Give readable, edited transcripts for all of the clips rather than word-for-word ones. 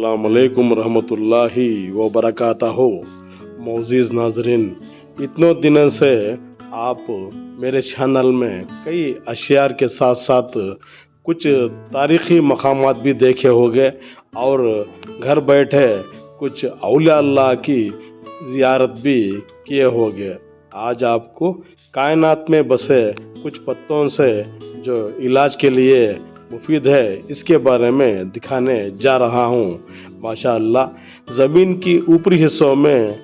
अस्सलाम वालेकुम रहमतुल्लाहि व बरकातहू। मोअज़्ज़िज़ नाज़रीन, इतनों दिनों से आप मेरे चैनल में कई अशियार के साथ साथ कुछ तारीख़ी मकामात भी देखे होंगे और घर बैठे कुछ औलिया अल्लाह की ज़ियारत भी किए होंगे। आज आपको कायनात में बसे कुछ पत्तों से जो इलाज के लिए मुफीद है इसके बारे में दिखाने जा रहा हूँ। माशाअल्लाह, ज़मीन की ऊपरी हिस्सों में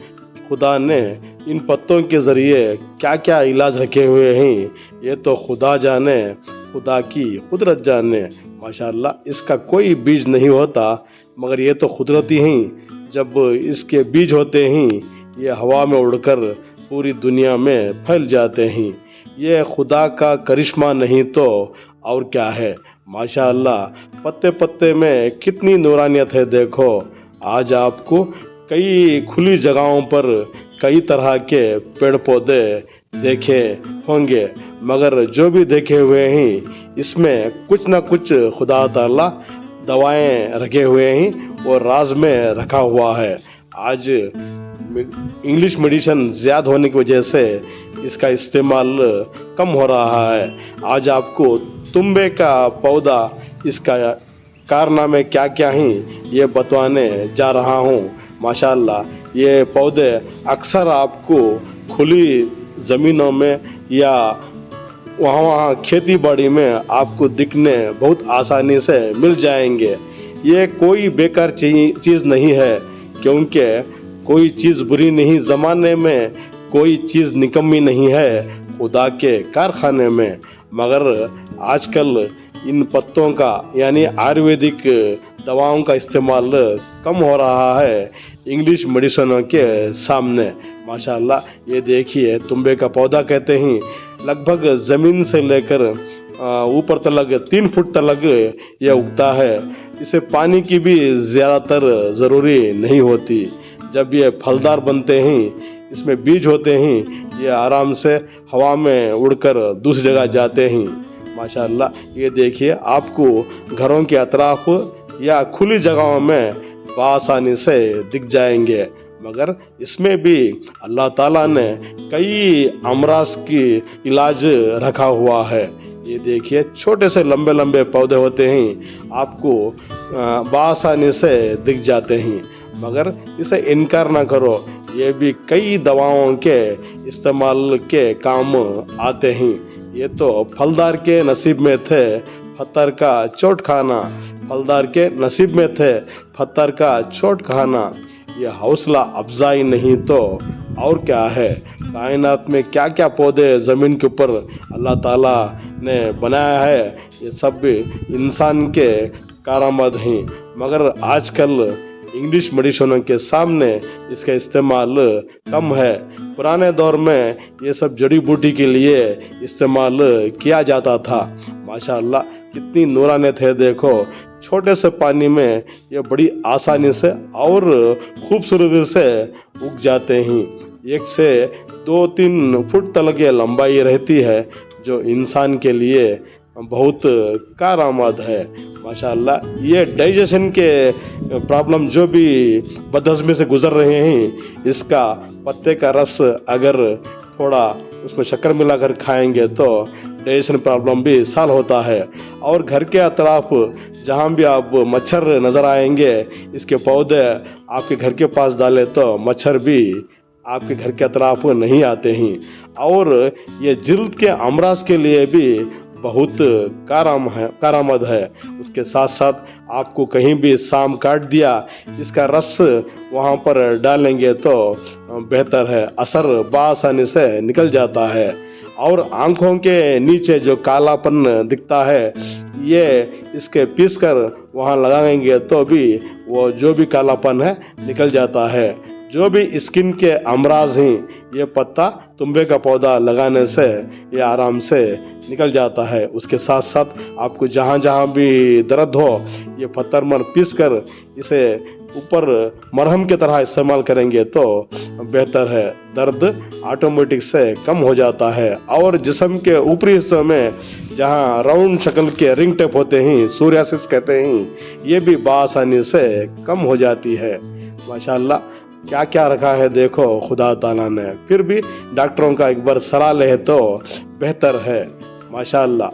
खुदा ने इन पत्तों के ज़रिए क्या क्या इलाज रखे हुए हैं ये तो खुदा जाने, खुदा की कुदरत जाने। माशाअल्लाह, इसका कोई बीज नहीं होता मगर ये तो कुदरती हैं। जब इसके बीज होते हैं ये हवा में उड़कर पूरी दुनिया में फैल जाते हैं। ये खुदा का करिश्मा नहीं तो और क्या है। माशाअल्लाह, पत्ते पत्ते में कितनी नूरानियत है। देखो, आज आपको कई खुली जगहों पर कई तरह के पेड़ पौधे देखे होंगे मगर जो भी देखे हुए हैं इसमें कुछ ना कुछ खुदा ताला दवाएं रखे हुए हैं और राज में रखा हुआ है। आज इंग्लिश मेडिसिन ज़्यादा होने की वजह से इसका इस्तेमाल कम हो रहा है। आज आपको तुम्बे का पौधा, इसका कारनामे क्या क्या हैं ये बतवाने जा रहा हूँ। माशाअल्लाह, ये पौधे अक्सर आपको खुली ज़मीनों में या वहाँ खेती बाड़ी में आपको दिखने बहुत आसानी से मिल जाएंगे। ये कोई बेकार चीज़ नहीं है क्योंकि कोई चीज़ बुरी नहीं, ज़माने में कोई चीज़ निकम्मी नहीं है खुदा के कारखाने में। मगर आजकल इन पत्तों का यानी आयुर्वेदिक दवाओं का इस्तेमाल कम हो रहा है इंग्लिश मेडिसिनों के सामने। माशाअल्लाह, ये देखिए तुम्बे का पौधा कहते हैं, लगभग ज़मीन से लेकर ऊपर तलक 3 फुट तलक यह उगता है। इसे पानी की भी ज़्यादातर ज़रूरी नहीं होती। जब ये फलदार बनते हैं, इसमें बीज होते हैं, ये आराम से हवा में उड़कर दूसरी जगह जाते हैं। माशाअल्लाह, ये देखिए आपको घरों के अतराफ या खुली जगहों में बआसानी से दिख जाएंगे। मगर इसमें भी अल्लाह ताला ने कई अमराज की इलाज रखा हुआ है। ये देखिए छोटे से लंबे लंबे पौधे होते हैं, आपको बआसानी से दिख जाते हैं। मगर इसे इनकार ना करो, ये भी कई दवाओं के इस्तेमाल के काम आते हैं। ये तो फलदार के नसीब में थे पत्थर का चोट खाना, फलदार के नसीब में थे पत्थर का चोट खाना। ये हौसला अफजाई नहीं तो और क्या है। कायनात में क्या क्या पौधे ज़मीन के ऊपर अल्लाह ताला ने बनाया है ये सब इंसान के कारामद हैं। मगर आजकल इंग्लिश मेडिसिनों के सामने इसका इस्तेमाल कम है। पुराने दौर में ये सब जड़ी बूटी के लिए इस्तेमाल किया जाता था। माशाअल्लाह, कितनी नूरानियत है। देखो, छोटे से पानी में ये बड़ी आसानी से और खूबसूरती से उग जाते हैं। 1 से 2-3 फुट तक ये लंबाई रहती है जो इंसान के लिए बहुत कारआमद है। माशाअल्लाह, ये डाइजेशन के प्रॉब्लम जो भी बदहज़मी से गुज़र रहे हैं, इसका पत्ते का रस अगर थोड़ा उसमें शक्कर मिलाकर खाएंगे तो डाइजेशन प्रॉब्लम भी सॉल्व होता है। और घर के अतराफ जहाँ भी आप मच्छर नज़र आएंगे, इसके पौधे आपके घर के पास डालें तो मच्छर भी आपके घर के अतराफ नहीं आते हैं। और ये जिल्द के अमराज के लिए भी बहुत कारामद है। उसके साथ साथ आपको कहीं भी शाम काट दिया, इसका रस वहाँ पर डालेंगे तो बेहतर है, असर बआसानी से निकल जाता है। और आँखों के नीचे जो कालापन दिखता है, ये इसके पीस कर वहाँ लगाएंगे तो भी वो जो भी कालापन है निकल जाता है। जो भी स्किन के अमराज हैं, ये पत्ता तुम्बे का पौधा लगाने से ये आराम से निकल जाता है। उसके साथ साथ आपको जहाँ जहाँ भी दर्द हो, ये पत्थर मर पीस कर इसे ऊपर मरहम की तरह इस्तेमाल करेंगे तो बेहतर है, दर्द ऑटोमेटिक से कम हो जाता है। और जिस्म के ऊपरी हिस्से में जहाँ राउंड शक्ल के रिंग टेप होते हैं, सोरियासिस कहते हैं, ये भी बआसानी से कम हो जाती है। माशाल्लाह, क्या क्या रखा है देखो खुदा ताला ने। फिर भी डॉक्टरों का एक बार सलाह ले तो बेहतर है। माशाल्लाह।